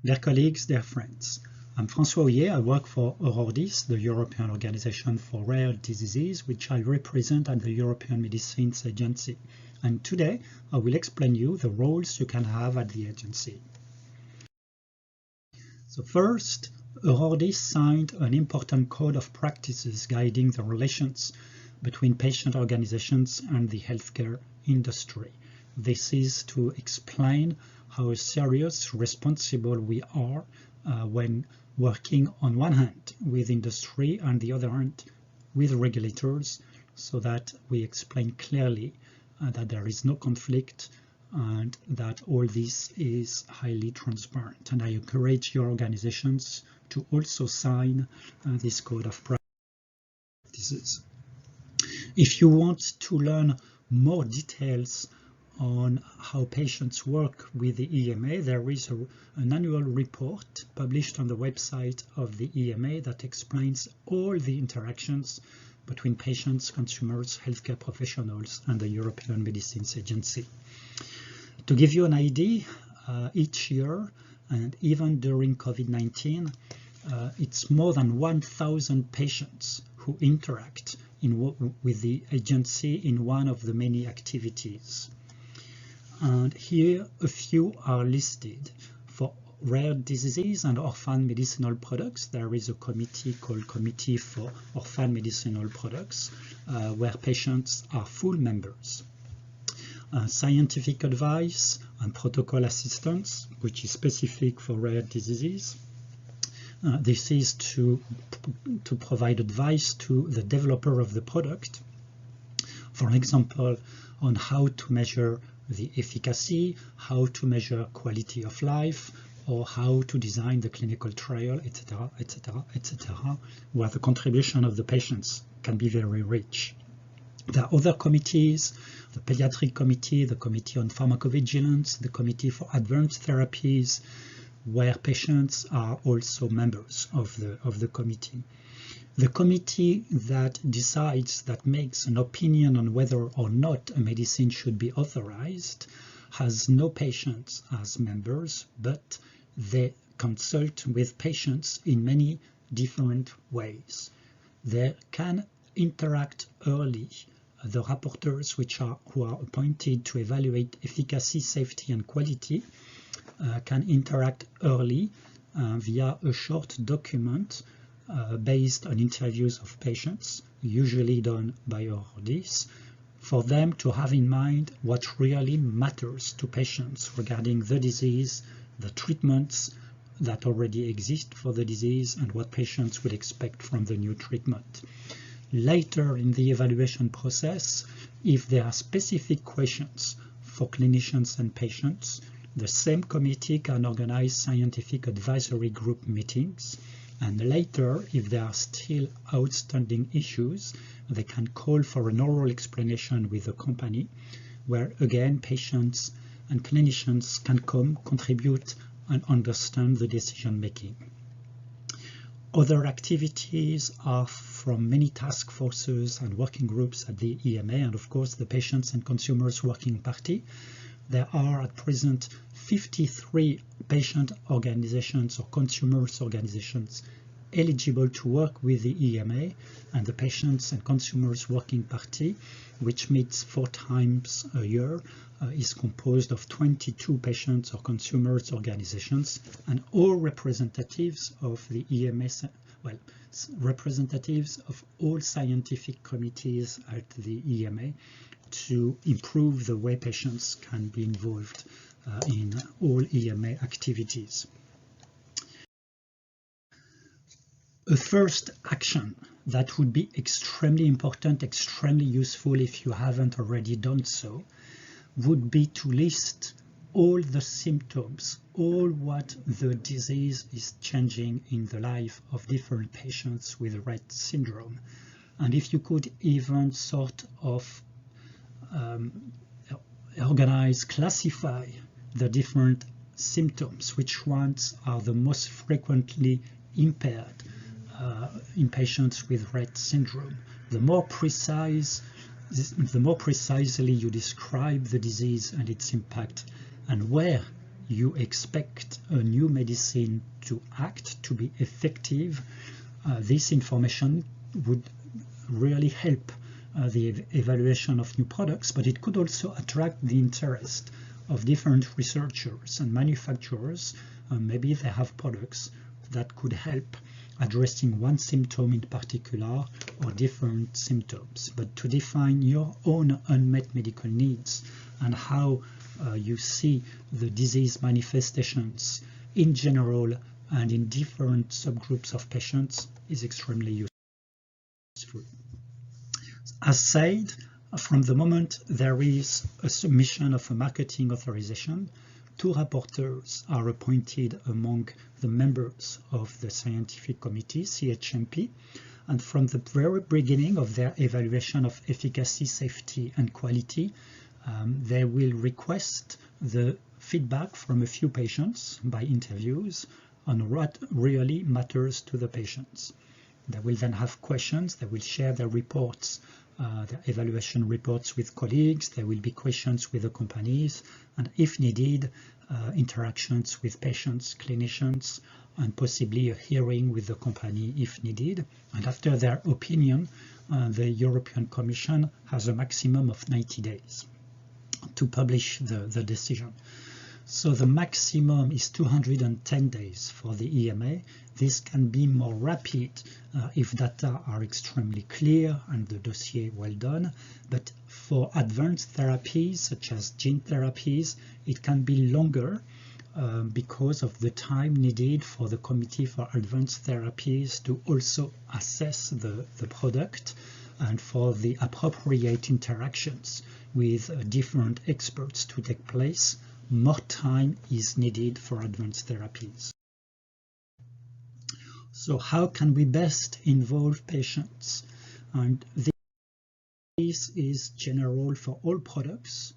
Dear colleagues, dear friends, I'm Francois Houyez. I work for Houyez, the European Organization for Rare Diseases, which I represent at the European Medicines Agency. And today I will explain you the roles you can have at the agency. So first, Houyez signed an important code of practices guiding the relations between patient organizations and the healthcare industry. This is to explain how serious, responsible we are when working on one hand with industry and the other hand with regulators, so that we explain clearly that there is no conflict and that all this is highly transparent. And I encourage your organizations to also sign this code of practices. If you want to learn more details on how patients work with the EMA, there is an annual report published on the website of the EMA that explains all the interactions between patients, consumers, healthcare professionals, and the European Medicines Agency. To give you an idea, each year, and even during COVID-19, it's more than 1,000 patients who interact with the agency in one of the many activities. And here a few are listed. For rare diseases and orphan medicinal products, there is a committee called Committee for Orphan Medicinal Products, where patients are full members. Scientific advice and protocol assistance, which is specific for rare diseases. This is to provide advice to the developer of the product, for example, on how to measure the efficacy, how to measure quality of life, or how to design the clinical trial, etc., etc., etc., where the contribution of the patients can be very rich. There are other committees, the Pediatric Committee, the Committee on Pharmacovigilance, the Committee for Advanced Therapies, where patients are also members of the committee. The committee that decides, that makes an opinion on whether or not a medicine should be authorized, has no patients as members, but they consult with patients in many different ways. They can interact early. The rapporteurs who are appointed to evaluate efficacy, safety, and quality can interact early via a short document based on interviews of patients, usually done by Houyez, for them to have in mind what really matters to patients regarding the disease, the treatments that already exist for the disease, and what patients would expect from the new treatment. Later in the evaluation process, if there are specific questions for clinicians and patients, the same committee can organize scientific advisory group meetings, and later, if there are still outstanding issues, they can call for an oral explanation with the company, where again patients and clinicians can contribute and understand the decision making. Other activities are from many task forces and working groups at the EMA, and of course the Patients and Consumers Working Party. There are at present 53 patient organizations or consumers organizations eligible to work with the EMA, and the Patients and Consumers Working Party, which meets 4 times a year, is composed of 22 patients or consumers organizations, and all representatives of the EMA, well, representatives of all scientific committees at the EMA, to improve the way patients can be involved in all EMA activities. A first action that would be extremely important, extremely useful if you haven't already done so, would be to list all the symptoms, all what the disease is changing in the life of different patients with Rett syndrome. And if you could even sort of organize, classify the different symptoms, which ones are the most frequently impaired in patients with Rett syndrome. The more precisely you describe the disease and its impact, and where you expect a new medicine to act, to be effective, this information would really help the evaluation of new products, but it could also attract the interest of different researchers and manufacturers. Maybe they have products that could help addressing one symptom in particular or different symptoms. But to define your own unmet medical needs and how you see the disease manifestations in general and in different subgroups of patients is extremely useful. As said, from the moment there is a submission of a marketing authorization, 2 rapporteurs are appointed among the members of the scientific committee, CHMP, and from the very beginning of their evaluation of efficacy, safety, and quality, they will request the feedback from a few patients by interviews on what really matters to the patients. They will then have questions, they will share their reports, their evaluation reports with colleagues, there will be questions with the companies, and if needed, interactions with patients, clinicians, and possibly a hearing with the company if needed. And after their opinion, the European Commission has a maximum of 90 days to publish the decision. So the maximum is 210 days for the EMA. This can be more rapid if data are extremely clear and the dossier well done. But for advanced therapies, such as gene therapies, it can be longer because of the time needed for the Committee for Advanced Therapies to also assess the product and for the appropriate interactions with different experts to take place. More time is needed for advanced therapies. So how can we best involve patients? And this is general for all products,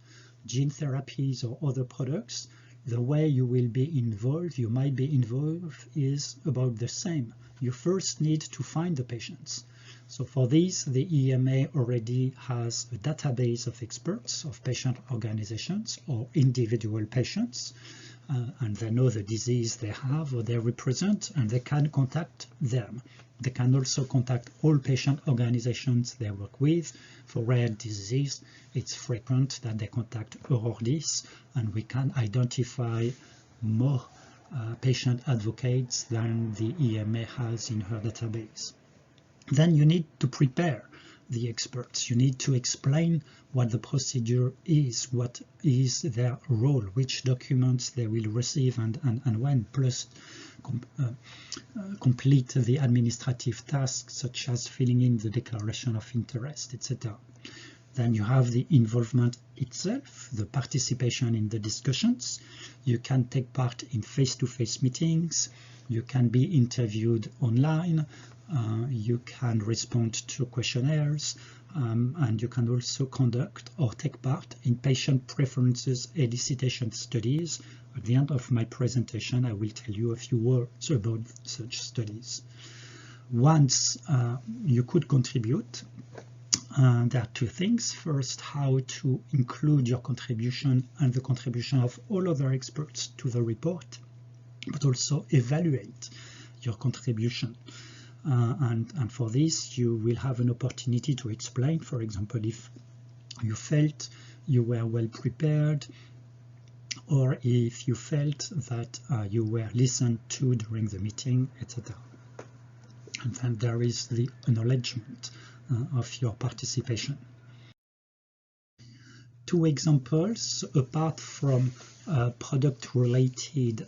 gene therapies or other products. The way you will be involved, you might be involved, is about the same. You first need to find the patients. So for this, the EMA already has a database of experts, of patient organizations or individual patients, and they know the disease they have or they represent, and they can contact them. They can also contact all patient organizations they work with. For rare disease, it's frequent that they contact Houyez, and we can identify more patient advocates than the EMA has in her database. Then you need to prepare the experts. You need to explain what the procedure is, what is their role, which documents they will receive and when, plus complete the administrative tasks such as filling in the declaration of interest, etc. Then you have the involvement itself, the participation in the discussions. You can take part in face-to-face meetings. You can be interviewed online. You can respond to questionnaires, and you can also conduct or take part in patient preferences elicitation studies. At the end of my presentation, I will tell you a few words about such studies. Once you could contribute, there are 2 things. First, how to include your contribution and the contribution of all other experts to the report, but also evaluate your contribution. And for this, you will have an opportunity to explain, for example, if you felt you were well prepared, or if you felt that you were listened to during the meeting, etc. And then there is the acknowledgement of your participation. 2 examples, apart from product-related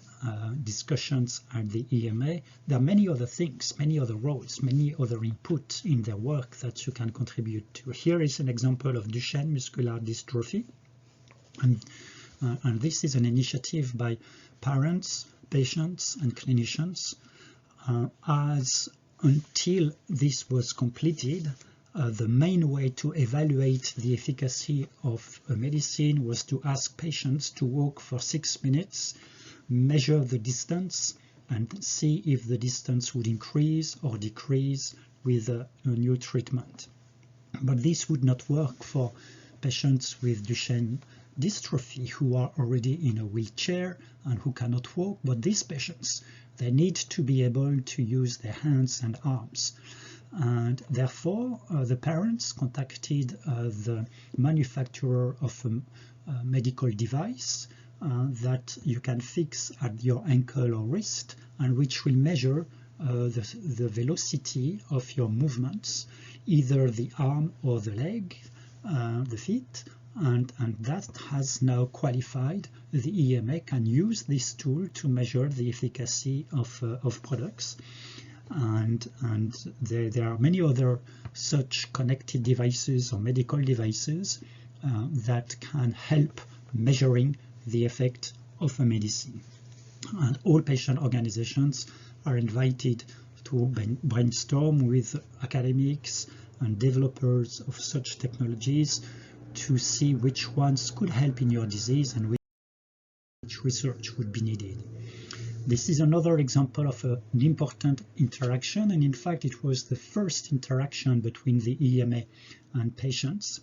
discussions at the EMA, there are many other things, many other roles, many other input in their work that you can contribute to. Here is an example of Duchenne muscular dystrophy, and this is an initiative by parents, patients, and clinicians. As until this was completed, the main way to evaluate the efficacy of a medicine was to ask patients to walk for 6 minutes, measure the distance, and see if the distance would increase or decrease with a new treatment. But this would not work for patients with Duchenne dystrophy who are already in a wheelchair and who cannot walk, but these patients, they need to be able to use their hands and arms. And therefore, the parents contacted the manufacturer of a medical device that you can fix at your ankle or wrist, and which will measure the velocity of your movements, either the arm or the leg, the feet, and that has now qualified. The EMA can use this tool to measure the efficacy of products. And there are many other such connected devices or medical devices that can help measuring the effect of a medicine. And all patient organizations are invited to brainstorm with academics and developers of such technologies to see which ones could help in your disease and which research would be needed. This is another example of an important interaction, and in fact it was the first interaction between the EMA and patients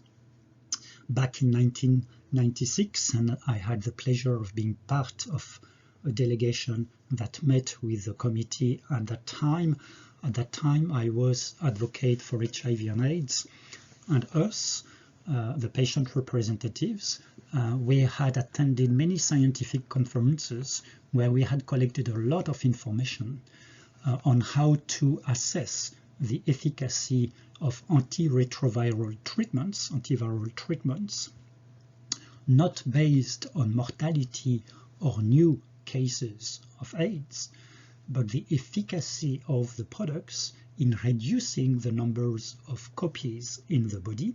back in 1996, and I had the pleasure of being part of a delegation that met with the committee at that time. At that time I was advocate for HIV and AIDS, and us, the patient representatives, we had attended many scientific conferences where we had collected a lot of information on how to assess the efficacy of antiretroviral treatments, not based on mortality or new cases of AIDS, but the efficacy of the products in reducing the numbers of copies in the body,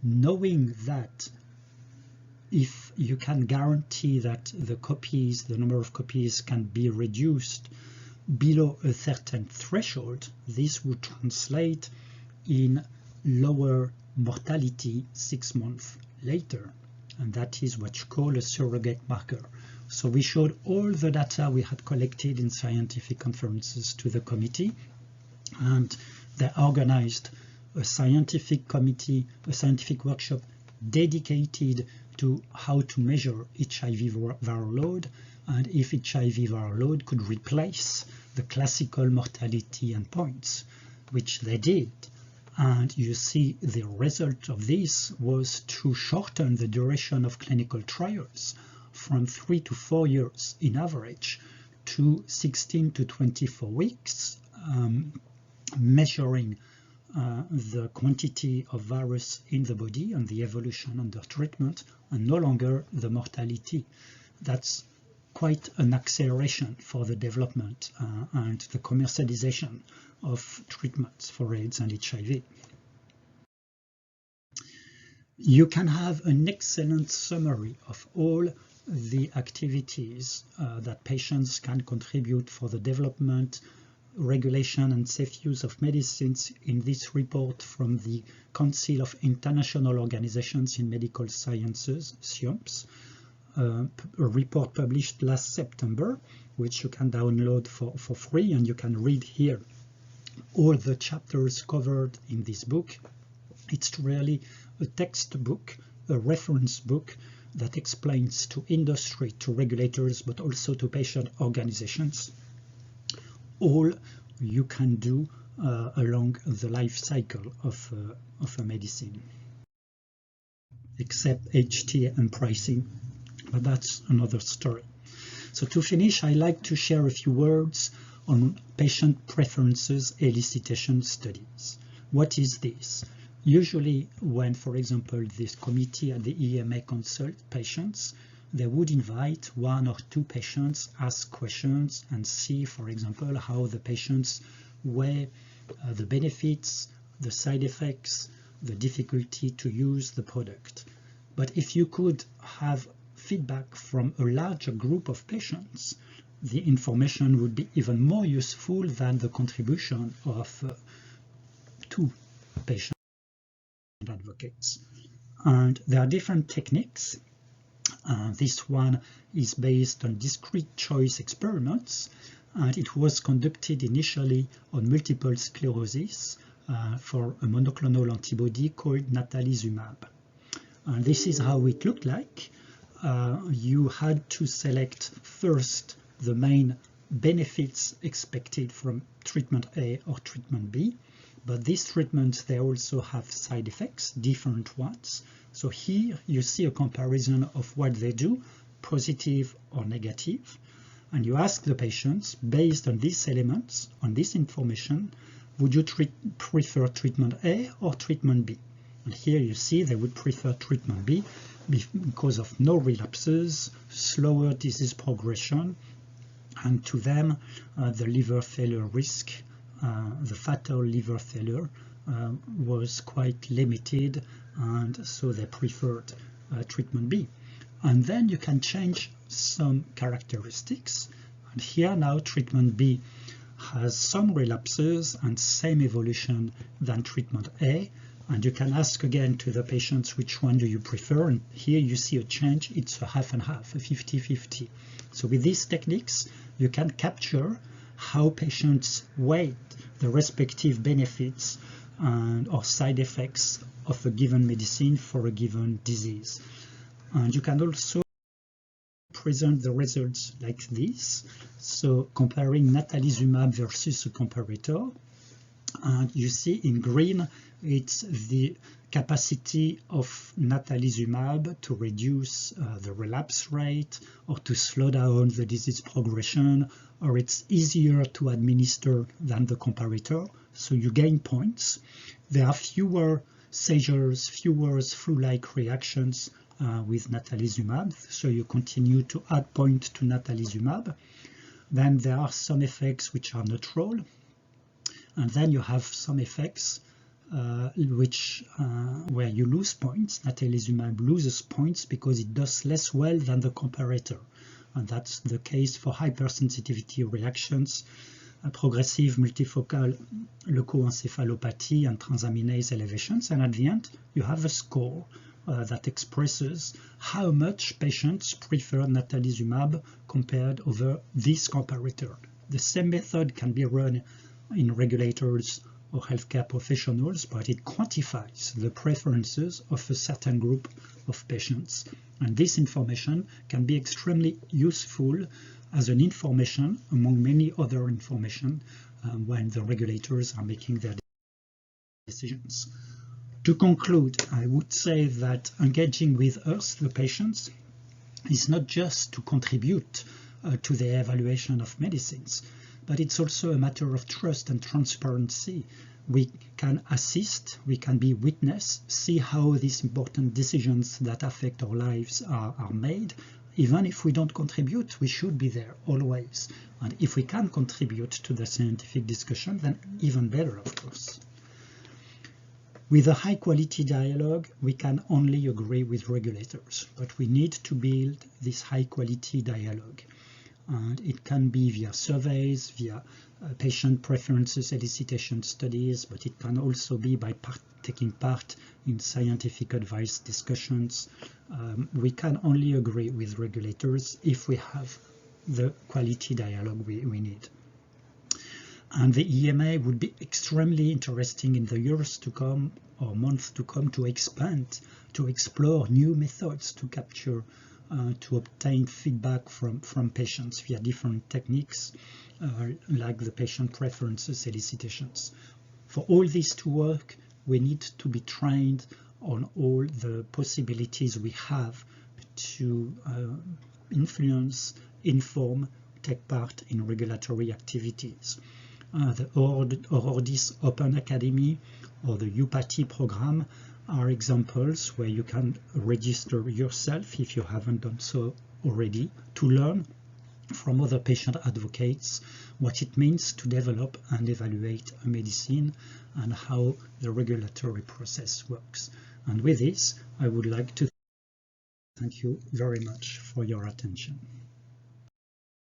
knowing that if you can guarantee that the number of copies can be reduced below a certain threshold, this would translate in lower mortality 6 months later. And that is what you call a surrogate marker. So we showed all the data we had collected in scientific conferences to the committee, and they organized a scientific committee, a scientific workshop dedicated to how to measure HIV viral load, and if HIV viral load could replace the classical mortality endpoints, which they did. And you see the result of this was to shorten the duration of clinical trials from 3 to 4 years in average to 16 to 24 weeks, measuring the quantity of virus in the body and the evolution under treatment, and no longer the mortality. That's quite an acceleration for the development and the commercialization of treatments for AIDS and HIV. You can have an excellent summary of all the activities that patients can contribute for the development, regulation and safe use of medicines in this report from the Council of International Organizations in Medical Sciences, CIOMS, a report published last September, which you can download for free, and you can read here all the chapters covered in this book. It's really a textbook, a reference book that explains to industry, to regulators, but also to patient organizations all you can do along the life cycle of a medicine, except HTA and pricing, but that's another story. So to finish, I like to share a few words on patient preferences elicitation studies. What is this? Usually when, for example, this committee at the EMA consult patients, they would invite 1 or 2 patients, ask questions, and see, for example, how the patients weigh the benefits, the side effects, the difficulty to use the product. But if you could have feedback from a larger group of patients, the information would be even more useful than the contribution of 2 patient advocates. And there are different techniques. This one is based on discrete choice experiments, and it was conducted initially on multiple sclerosis for a monoclonal antibody called natalizumab. And this is how it looked like. You had to select first the main benefits expected from treatment A or treatment B. But these treatments, they also have side effects, different ones. So here you see a comparison of what they do, positive or negative. And you ask the patients, based on these elements, on this information, would you prefer treatment A or treatment B? And here you see they would prefer treatment B because of no relapses, slower disease progression, and to them the liver failure risk, the fatal liver failure was quite limited, and so they preferred treatment B. And then you can change some characteristics. And here now treatment B has some relapses and same evolution than treatment A. And you can ask again to the patients which one do you prefer. And here you see a change. It's a half and half, a 50-50. So with these techniques, you can capture how patients weight the respective benefits or side effects of a given medicine for a given disease. And you can also present the results like this. So comparing natalizumab versus a comparator. And you see in green, it's the capacity of natalizumab to reduce the relapse rate or to slow down the disease progression, or it's easier to administer than the comparator. So you gain points. There are fewer seizures, fewer flu-like reactions with natalizumab, so you continue to add points to natalizumab. Then there are some effects which are neutral, and then you have some effects where you lose points. Natalizumab loses points because it does less well than the comparator, and that's the case for hypersensitivity reactions, progressive multifocal leukoencephalopathy, and transaminase elevations. And at the end, you have a score that expresses how much patients prefer natalizumab compared over this comparator. The same method can be run in regulators or healthcare professionals, but it quantifies the preferences of a certain group of patients. And this information can be extremely useful as an information among many other information when the regulators are making their decisions. To conclude, I would say that engaging with us, the patients, is not just to contribute to the evaluation of medicines, but it's also a matter of trust and transparency. We can assist, we can be witness, see how these important decisions that affect our lives are made. Even if we don't contribute, we should be there always. And if we can contribute to the scientific discussion, then even better, of course. With a high-quality dialogue, we can only agree with regulators, but we need to build this high-quality dialogue. And it can be via surveys, via patient preferences elicitation studies, but it can also be by taking part in scientific advice discussions. We can only agree with regulators if we have the quality dialogue we need. And the EMA would be extremely interesting in the years to come or months to come to expand, to explore new methods to capture, to obtain feedback from patients via different techniques like the patient preferences elicitations. For all this to work, we need to be trained on all the possibilities we have to influence, inform, take part in regulatory activities. The Houyez Open Academy or the UPATI program are examples where you can register yourself if you haven't done so already to learn from other patient advocates what it means to develop and evaluate a medicine and how the regulatory process works. And with this, I would like to thank you very much for your attention.